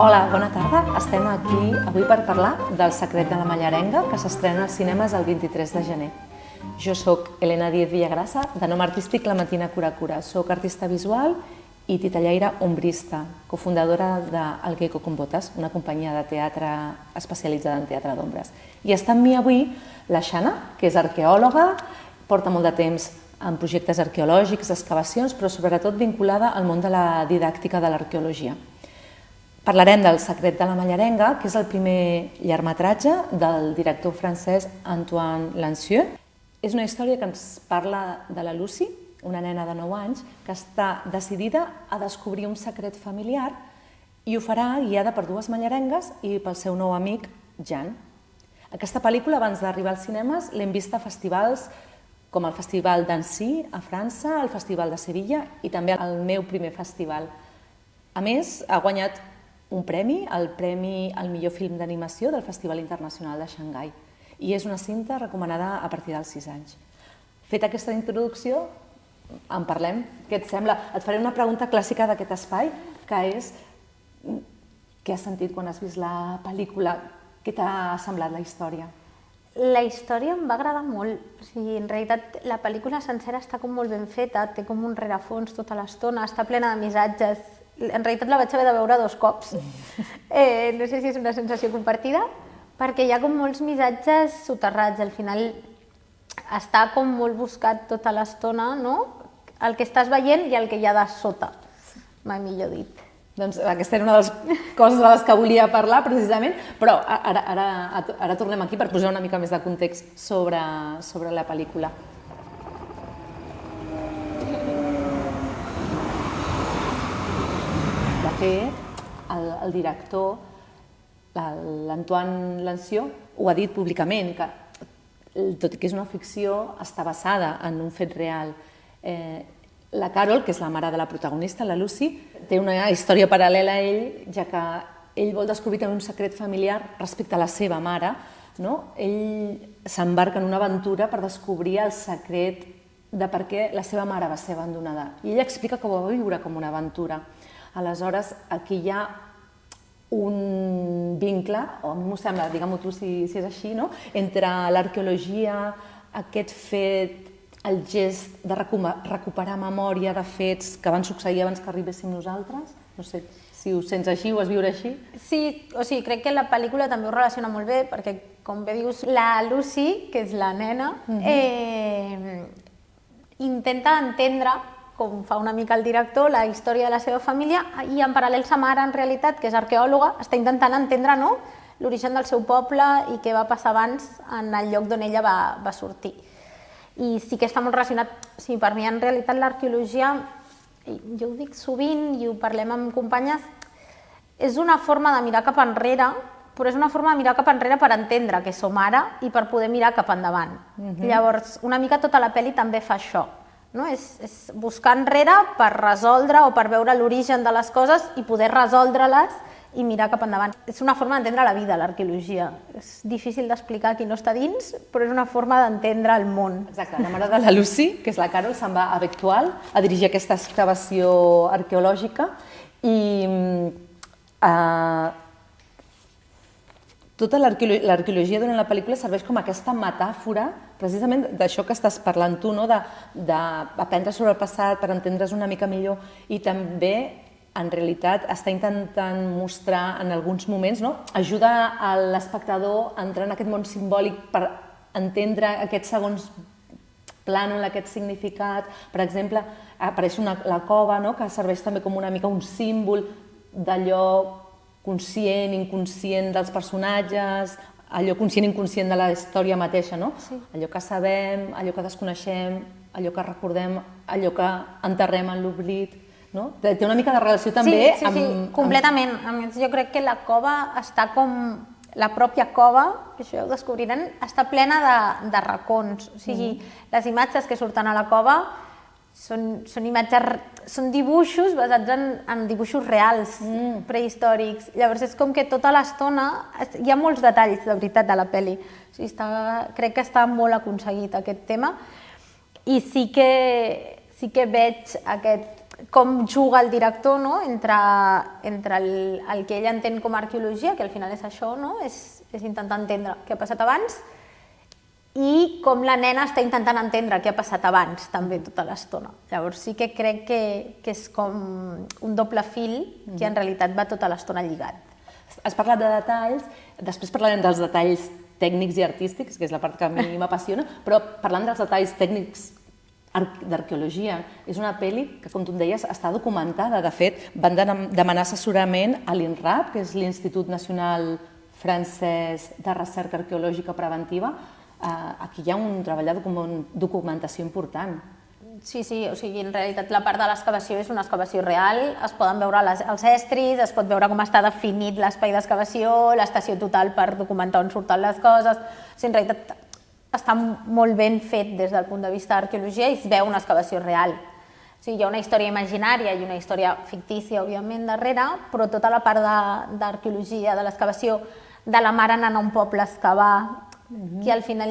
Hola, bona tarda. Estem aquí avui per parlar del Secret de la Mallarenga, que s'estrena als cinemes el 23 de gener. Jo sóc Elena Díez Villagrasa, de nom artístic Clementina Curacura. Soc artista visual i titellaire ombrista, cofundadora d'El Gecko con Botas, una companyia de teatre especialitzada en teatre d'ombres. I està amb mi avui la Xana, que és arqueòloga, porta molt de temps en projectes arqueològics, excavacions, però sobretot vinculada al món de la didàctica de l'arqueologia. Parlarem del Secret de la Mallarenga, que és el primer llargmetratge del director francès Antoine Lancieux. És una història que ens parla de la Lucy, una nena de 9 anys, que està decidida a descobrir un secret familiar i ho farà guiada per 2 mallarengues i pel seu nou amic, Jan. Aquesta pel·lícula, abans d'arribar als cinemes, l'hem vist a festivals com el Festival d'Annecy, a França, el Festival de Sevilla i també el meu primer festival. A més, ha guanyat un premi, el Premi al millor film d'animació del Festival Internacional de Xangai, i és una cinta recomanada a partir dels 6 anys. Feta aquesta introducció, en parlem. Què et sembla? Et faré una pregunta clàssica d'aquest espai, que és què has sentit quan has vist la pel·lícula? Què t'ha semblat la història? La història em va agradar molt. O sigui, en realitat, la pel·lícula sencera està com molt ben feta, té com un rerefons tota l'estona, està plena de missatges. En realitat la vaig haver de veure 2 cops. No sé si és una sensació compartida, perquè hi ha com molts missatges soterrats. Al final està com molt buscat tota l'estona, no? El que estàs veient i el que hi ha de sota, mai millor dit. Doncs aquesta era una de les coses de les que volia parlar, precisament, però ara tornem aquí per posar una mica més de context sobre la pel·lícula. De fet, el director, l'Antoine Lancieux, ho ha dit públicament, que tot i que és una ficció, està basada en un fet real. La Carol, que és la mare de la protagonista, la Lucy, té una història paral·lela a ell, ja que ell vol descobrir també un secret familiar respecte a la seva mare. Ell s'embarca en una aventura per descobrir el secret de per què la seva mare va ser abandonada. I ell explica que ho va viure com una aventura. Aleshores, aquí hi ha un vincle, o a mi m'ho sembla, digue-m'ho tu si és així, entre l'arqueologia, aquest fet, el gest de recuperar memòria de fets que van succeir abans que arribéssim nosaltres. No sé si ho sents així, ho vas viure així. Sí, o sigui, crec que la pel·lícula també ho relaciona molt bé, perquè, com bé dius, la Lucy, que és la nena, intenta entendre, com fa una mica el director, la història de la seva família, i en paral·lel sa mare, en realitat, que és arqueòloga, està intentant entendre l'origen del seu poble i què va passar abans en el lloc d'on ella va sortir. I sí que està molt relacionat, per mi en realitat l'arqueologia, jo ho dic sovint i ho parlem amb companyes, és una forma de mirar cap enrere, però és una forma de mirar cap enrere per entendre que som ara i per poder mirar cap endavant. Llavors, una mica tota la pel·li també fa això, és buscar enrere per resoldre o per veure l'origen de les coses i poder resoldre-les i mirar cap endavant. És una forma d'entendre la vida, l'arqueologia. És difícil d'explicar qui no està dins, però és una forma d'entendre el món. Exacte, la mare de la Lucy, que és la Carol, se'n va a Bectual a dirigir aquesta excavació arqueològica i tota l'arqueologia durant la pel·lícula serveix com aquesta metàfora precisament d'això que estàs parlant tu, d'aprendre sobre el passat per entendre's una mica millor i també en realitat està intentant mostrar en alguns moments, ajuda a l'espectador a entrar en aquest món simbòlic per entendre aquests segons plànol, aquest significat. Per exemple, apareix la cova, que serveix també com una mica un símbol d'allò conscient, inconscient dels personatges, allò conscient i inconscient de la història mateixa, allò que sabem, allò que desconeixem, allò que recordem, allò que enterrem en l'oblit. Té una mica de relació també amb... Sí, completament. A més, jo crec que la cova està com... La pròpia cova, que això ja ho descobriran, està plena de racons. O sigui, les imatges que surten a la cova són dibuixos basats en dibuixos reals, prehistòrics. Llavors és com que tota l'estona... Hi ha molts detalls, de veritat, de la pel·li. O sigui, crec que està molt aconseguit aquest tema. I sí que sí que veig com juga el director, no? entre el que ell entén com a arqueologia, que al final és això, no? És intentar entendre què ha passat abans, i com la nena està intentant entendre què ha passat abans, també, tota l'estona. Llavors sí que crec que és com un doble fil que en realitat va tota l'estona lligat. Has parlat de detalls, després parlarem dels detalls tècnics i artístics, que és la part que a mi m'apassiona, però parlant dels detalls tècnics d'arqueologia, és una pel·li que, com tu em deies, està documentada. De fet, van demanar assessorament a l'INRAP, que és l'Institut Nacional Francès de Recerca Arqueològica Preventiva. Aquí hi ha un treball de documentació important. Sí, o sigui, en realitat la part de l'excavació és una excavació real, es poden veure els estris, es pot veure com està definit l'espai d'excavació, l'estació total per documentar on surten les coses. O sigui, en realitat està molt ben fet des del punt de vista d'arqueologia i es veu una excavació real. O sigui, hi ha una història imaginària i una història fictícia, òbviament, darrere, però tota la part d'arqueologia, de l'excavació, de la mare anant a un poble a excavar, que al final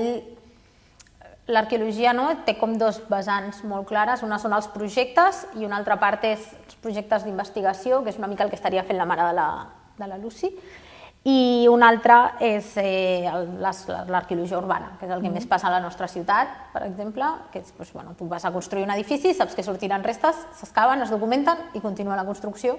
l'arqueologia té com dos vessants molt clares. Una són els projectes i una altra part és els projectes d'investigació, que és una mica el que estaria fent la mare de la Lucy, i una altra és l'arqueologia urbana, que és el que més passa a la nostra ciutat, per exemple, que és, tu vas a construir un edifici, saps que sortiran restes, s'excaven, es documenten i continua la construcció,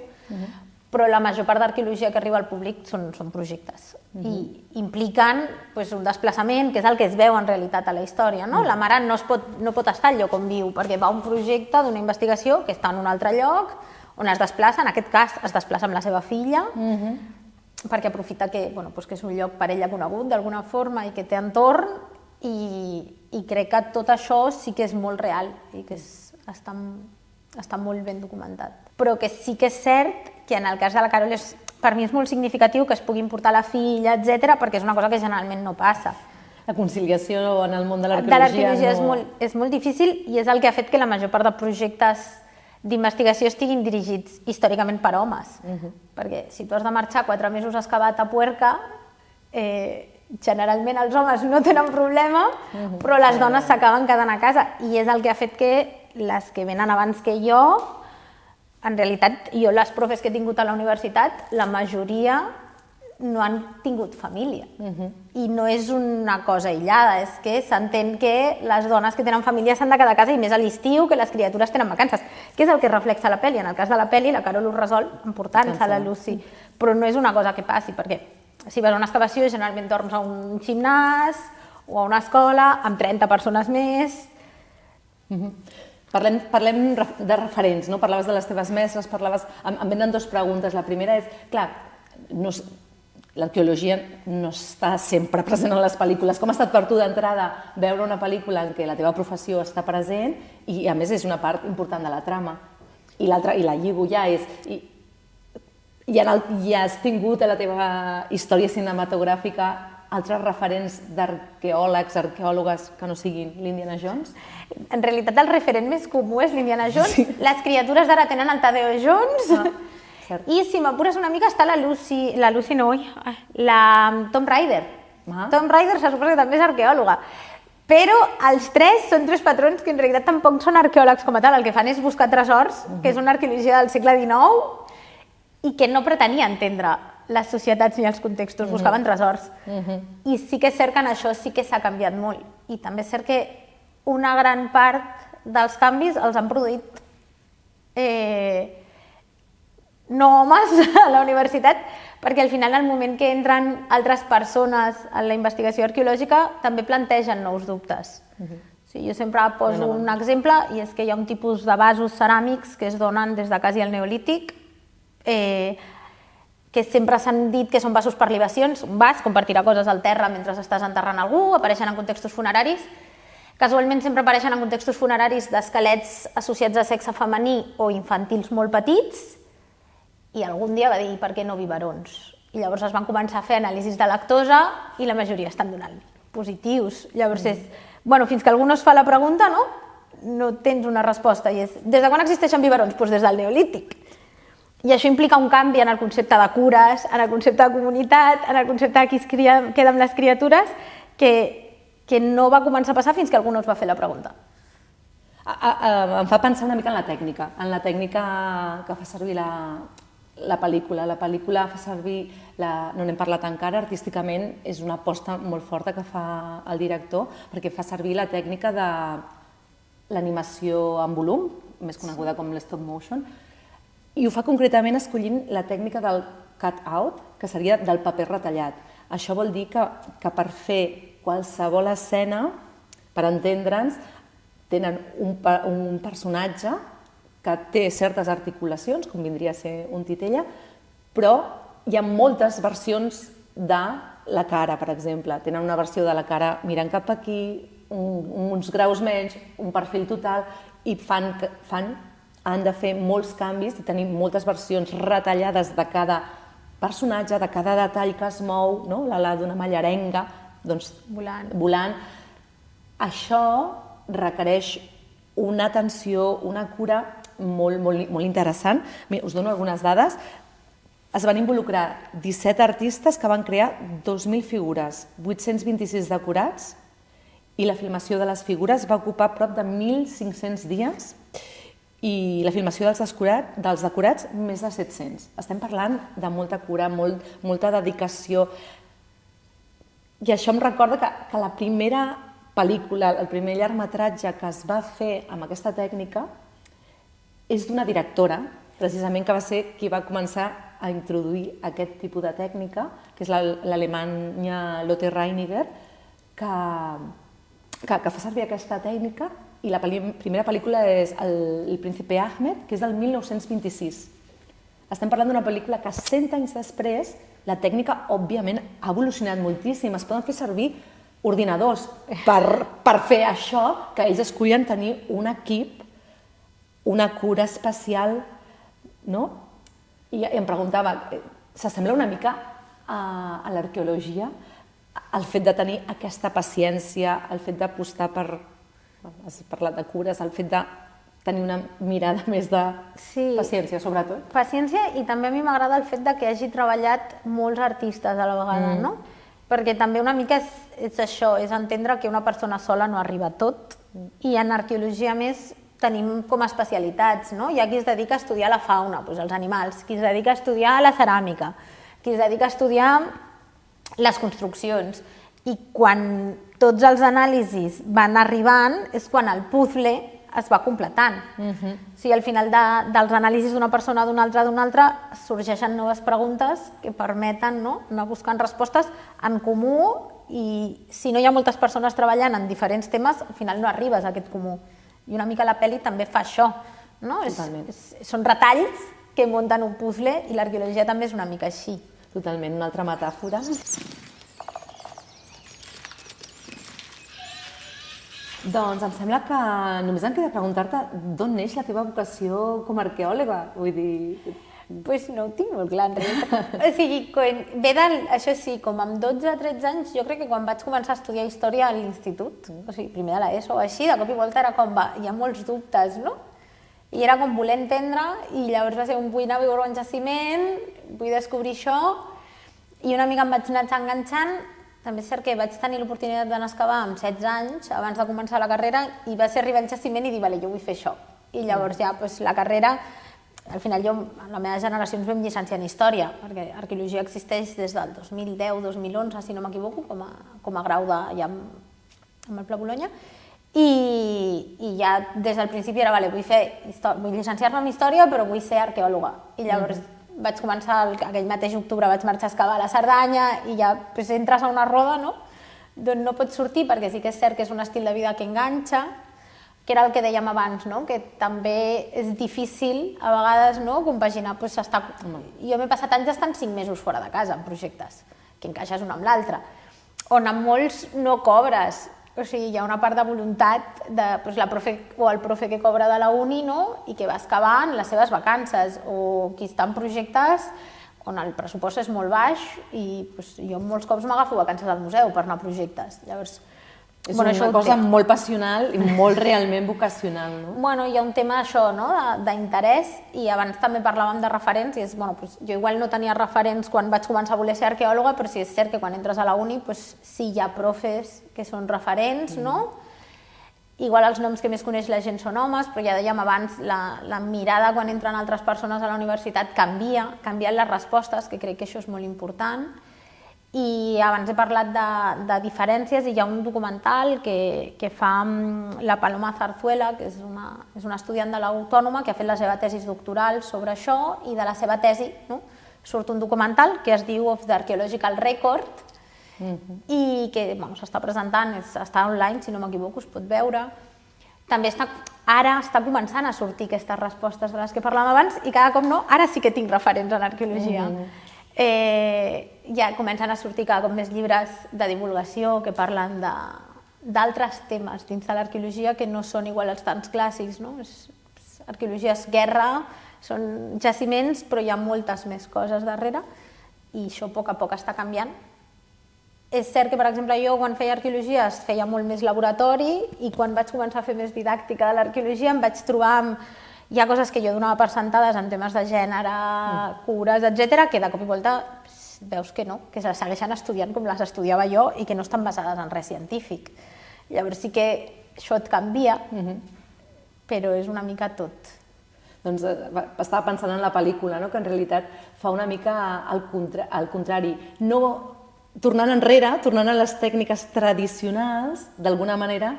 però la major part d'arqueologia que arriba al públic són projectes i impliquen un desplaçament, que és el que es veu en realitat a la història. La mare no pot estar al lloc on viu, perquè va a un projecte d'una investigació que està en un altre lloc, on es desplaça, en aquest cas es desplaça amb la seva filla, perquè aprofita que és un lloc per ella conegut d'alguna forma i que té entorn, i crec que tot això sí que és molt real i que està molt ben documentat. Però que sí que és cert que en el cas de la Carol per mi és molt significatiu que es pugui importar la filla, etc., perquè és una cosa que generalment no passa. La conciliació en el món de l'arqueologia és molt difícil i és el que ha fet que la major part de projectes d'investigació estiguin dirigits històricament per homes. Perquè si tu has de marxar 4 mesos excavat a Puerca, generalment els homes no tenen problema, però les dones s'acaben quedant a casa. I és el que ha fet que les que venen abans que jo, en realitat, jo les profes que he tingut a la universitat, la majoria no han tingut família. I no és una cosa aïllada, és que s'entén que les dones que tenen família s'han de quedar a casa i més a l'estiu, que les criatures tenen vacances, que és el que reflexa la pel·li. En el cas de la pel·li, la Carol ho resol emportant-se la Lucy, però no és una cosa que passi, perquè si vas a una excavació generalment dorms a un gimnàs o a una escola amb 30 persones més. Parlem de referents, no? Parlaves de les teves mestres, em venen 2 preguntes. La primera és, clar, l'arqueologia no està sempre present en les pel·lícules. Com ha estat per tu d'entrada veure una pel·lícula en què la teva professió està present i a més és una part important de la trama? I l'altra, i la lligo ja, és... I has tingut a la teva història cinematogràfica altres referents d'arqueòlegs, arqueòlogues que no siguin l'Indiana Jones? En realitat el referent més comú és l'Indiana Jones. Les criatures d'ara tenen el Tadeo Jones. I si m'apures una mica està la Tom Raider. Tom Raider se suposa que també és arqueòloga. Però els 3 són 3 patrons que en realitat tampoc són arqueòlegs com a tal. El que fan és buscar tresors, que és una arqueologia del segle XIX i que no pretenia entendre les societats ni els contextos, buscaven tresors. I sí que és cert que en això sí que s'ha canviat molt. I també és cert que una gran part dels canvis els han produït no homes a la universitat, perquè al final, al moment que entren altres persones en la investigació arqueològica, també plantegen nous dubtes. Jo sempre poso un exemple, i és que hi ha un tipus de vasos ceràmics que es donen des de quasi el Neolític, que sempre s'han dit que són vasos per libacions. Un vas compartirà coses al terra mentre estàs enterrant algú, apareixen en contextos funeraris. Casualment sempre apareixen en contextos funeraris d'esquelets associats a sexe femení o infantils molt petits, i algun dia va dir, per què no biberons? I llavors es van començar a fer anàlisis de lactosa i la majoria estan donant positius. Llavors és, fins que algú no es fa la pregunta, no tens una resposta. I és, des de quan existeixen biberons? Doncs des del Neolític. I això implica un canvi en el concepte de cures, en el concepte de comunitat, en el concepte de qui es queda amb les criatures, que no va començar a passar fins que algú no es va fer la pregunta. Em fa pensar una mica en la tècnica que fa servir la pel·lícula. La pel·lícula fa servir, no n'hem parlat encara, artísticament és una aposta molt forta que fa el director, perquè fa servir la tècnica de l'animació en volum, més coneguda com l'stop motion, i ho fa concretament escollint la tècnica del cut-out, que seria del paper retallat. Això vol dir que per fer qualsevol escena, per entendre'ns, tenen un personatge que té certes articulacions, com vindria a ser un titella, però hi ha moltes versions de la cara, per exemple. Tenen una versió de la cara mirant cap aquí, uns graus menys, un perfil total, i han de fer molts canvis i tenir moltes versions retallades de cada personatge, de cada detall que es mou, l'ala d'una mallarenga, doncs volant. Això requereix una atenció, una cura molt interessant. Us dono algunes dades. Es van involucrar 17 artistes que van crear 2.000 figures, 826 decorats, i la filmació de les figures va ocupar prop de 1.500 dies i la filmació dels decorats més de 700. Estem parlant de molta cura, molta dedicació. I això em recorda que la primera pel·lícula, el primer llargmetratge que es va fer amb aquesta tècnica és d'una directora, precisament que va ser qui va començar a introduir aquest tipus de tècnica, que és l'alemanya Lotte Reiniger, que fa servir aquesta tècnica, i la primera pel·lícula és El príncipe Ahmed, que és del 1926. Estem parlant d'una pel·lícula que 100 anys després la tècnica, òbviament, ha evolucionat moltíssim. Es poden fer servir ordinadors per fer això, que ells escollen tenir un equip, una cura especial, no? I em preguntava, s'assembla una mica a l'arqueologia, el fet de tenir aquesta paciència, el fet d'apostar per, has parlat de cures, el fet de tenir una mirada més de paciència, sobretot. Paciència, i també a mi m'agrada el fet que hagi treballat molts artistes a la vegada, no? Perquè també una mica és això, és entendre que una persona sola no arriba a tot, i en arqueologia més tenim com a especialitats, no? Hi ha qui es dedica a estudiar la fauna, doncs els animals, qui es dedica a estudiar la ceràmica, qui es dedica a estudiar les construccions, i quan tots els anàlisis van arribant és quan el puzzle es va completant. O sigui, al final dels anàlisis d'una persona, d'una altra, sorgeixen noves preguntes que permeten anar buscant respostes en comú, i si no hi ha moltes persones treballant en diferents temes, al final no arribes a aquest comú. I una mica la pel·li també fa això. Són retalls que munten un puzzle, i l'arqueologia també és una mica així. Totalment, una altra metàfora. Doncs em sembla que només em queda preguntar-te d'on neix la teva vocació com a arqueòloga. Vull dir... Doncs no ho tinc molt clar, en realitat. O sigui, ve això sí, com amb 12-13 anys, jo crec que quan vaig començar a estudiar història a l'institut, o sigui, primer de l'ESO o així, de cop i volta era com, hi ha molts dubtes, no? I era com voler entendre, i llavors va ser un vull anar a viure un jaciment, vull descobrir això, i una mica em vaig anar enganxant. També és cert que vaig tenir l'oportunitat d'anar a excavar amb 16 anys, abans de començar la carrera, i va ser arribar al jaciment i dir, vale, jo vull fer això. I llavors ja, la carrera, al final jo, en la meva generació ens vam llicenciar en Història, perquè arqueologia existeix des del 2010-2011, si no m'equivoco, com a grau ja amb el Pla Bologna, i ja des del principi era, vale, vull llicenciar-me en Història, però vull ser arqueòloga. I llavors vaig començar, aquell mateix octubre vaig marxar a excavar a la Cerdanya, i ja entres a una roda, d'on no pots sortir, perquè sí que és cert que és un estil de vida que enganxa, que era el que dèiem abans, que també és difícil a vegades compaginar. Jo m'he passat anys estant 5 mesos fora de casa en projectes, que encaixes un amb l'altre, on amb molts no cobres. O sigui, hi ha una part de voluntat la profe o el profe que cobra de la uni i que va excavar en les seves vacances, o qui està en projectes on el pressupost és molt baix, i jo molts cops m'agafo vacances al museu per anar a projectes. Llavors, és una cosa molt passional i molt realment vocacional, no? Bueno, hi ha un tema això, d'interès, i abans també parlàvem de referents, i jo igual no tenia referents quan vaig començar a voler ser arqueòloga, però sí és cert que quan entres a la uni sí hi ha profes que són referents, no? Igual els noms que més coneix la gent són homes, però ja dèiem abans, la mirada quan entren altres persones a la universitat canvien les respostes, que crec que això és molt important. I abans he parlat de diferències i hi ha un documental que fa la Paloma Zarzuela, que és una estudiant de l'Autònoma que ha fet la seva tesi doctoral sobre això, i de la seva tesi surt un documental que es diu Of the Archaeological Record, i que s'està presentant, està online, si no m'equivoco, es pot veure. També ara està començant a sortir aquestes respostes de les que parlàvem abans i cada cop no, ara sí que tinc referents en arqueologia. Ja comencen a sortir cada cop més llibres de divulgació que parlen d'altres temes dins de l'arqueologia que no són igual als tants clàssics. Arqueologia és guerra, són jaciments, però hi ha moltes més coses darrere i això a poc està canviant. És cert que, per exemple, jo quan feia arqueologia es feia molt més laboratori i quan vaig començar a fer més didàctica de l'arqueologia em vaig trobar amb... Hi ha coses que jo donava per sentades en temes de gènere, cures, etc., que de cop i volta veus que no, que se segueixen estudiant com les estudiava jo i que no estan basades en res científic. Llavors sí que això et canvia, però és una mica tot. Doncs estava pensant en la pel·lícula, que en realitat fa una mica al contrari. No tornant enrere, tornant a les tècniques tradicionals, d'alguna manera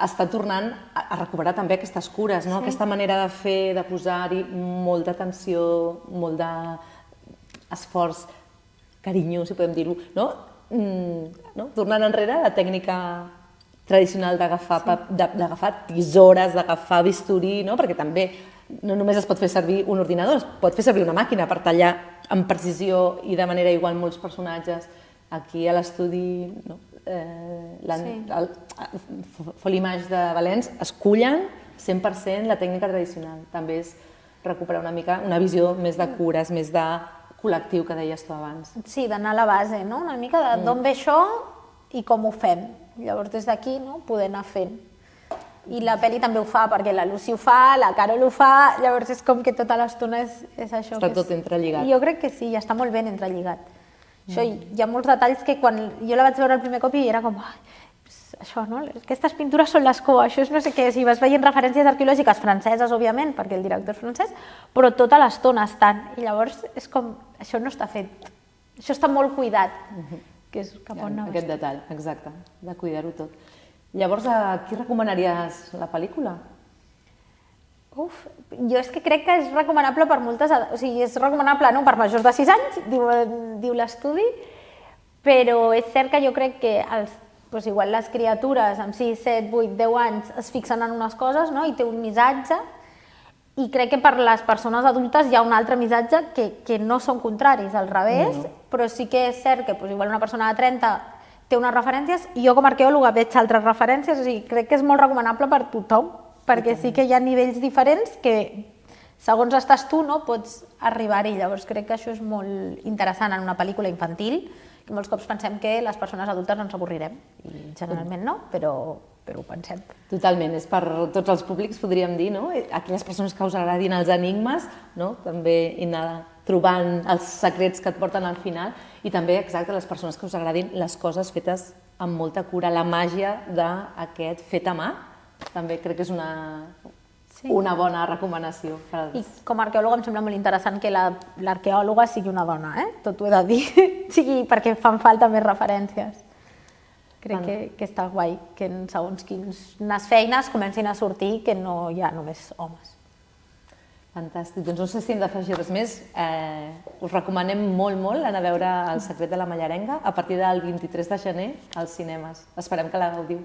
està tornant a recuperar també aquestes cures, aquesta manera de fer, de posar-hi molta atenció, molt d'esforç, carinyo, si podem dir-ho, tornant enrere la tècnica tradicional d'agafar tisores, d'agafar bisturí, perquè també no només es pot fer servir un ordinador, es pot fer servir una màquina per tallar amb precisió i de manera igual molts personatges. Aquí a l'estudi Folimage de Valens es cullen 100% la tècnica tradicional. També és recuperar una mica una visió més de cures, més de col·lectiu, que deies tu abans. Sí, d'anar a la base, una mica d'on ve això i com ho fem. Llavors des d'aquí poder anar fent. I la pel·li també ho fa, perquè la Lucy ho fa, la Carol ho fa, llavors és com que tota l'estona és això. Està tot entrelligat. Jo crec que sí, està molt ben entrelligat. Això, hi ha molts detalls que quan jo la vaig veure el primer cop i era com, això, aquestes pintures són l'Escó, això és no sé què, si vas veient referències arqueològiques franceses, òbviament, perquè el director és francès, però tota l'estona estan. I llavors és com, això no està fet, això està molt cuidat, que és cap on anaves. Aquest detall, exacte, de cuidar-ho tot. Llavors, a qui recomanaries la pel·lícula? Jo és que crec que és recomanable per moltes... O sigui, és recomanable per majors de 6 anys, diu l'estudi, però és cert que jo crec que igual les criatures amb 6, 7, 8, 10 anys es fixen en unes coses i té un missatge, i crec que per les persones adultes hi ha un altre missatge que no són contraris, al revés, però sí que és cert que igual una persona de 30 té unes referències i jo com a arqueòloga veig altres referències, o sigui, crec que és molt recomanable per tothom, perquè sí que hi ha nivells diferents que, segons estàs tu, pots arribar-hi. Llavors crec que això és molt interessant en una pel·lícula infantil, que molts cops pensem que les persones adultes ens avorrirem, i generalment no, però ho pensem. Totalment, és per tots els públics, podríem dir, aquelles persones que us agradin els enigmes, també i anar trobant els secrets que et porten al final, i també, exacte, les persones que us agradin les coses fetes amb molta cura, la màgia d'aquest fet a mà, també crec que és una bona recomanació. I com a arqueòloga em sembla molt interessant que l'arqueòloga sigui una dona, tot ho he de dir, perquè fan falta més referències. Crec que està guai que en segons quines feines comencin a sortir que no hi ha només homes. Fantàstic, doncs no sé si hem d'afegir res més. Us recomanem molt anar a veure El secret de la Mallerenga a partir del 23 de gener als cinemes. Esperem que la gaudiu.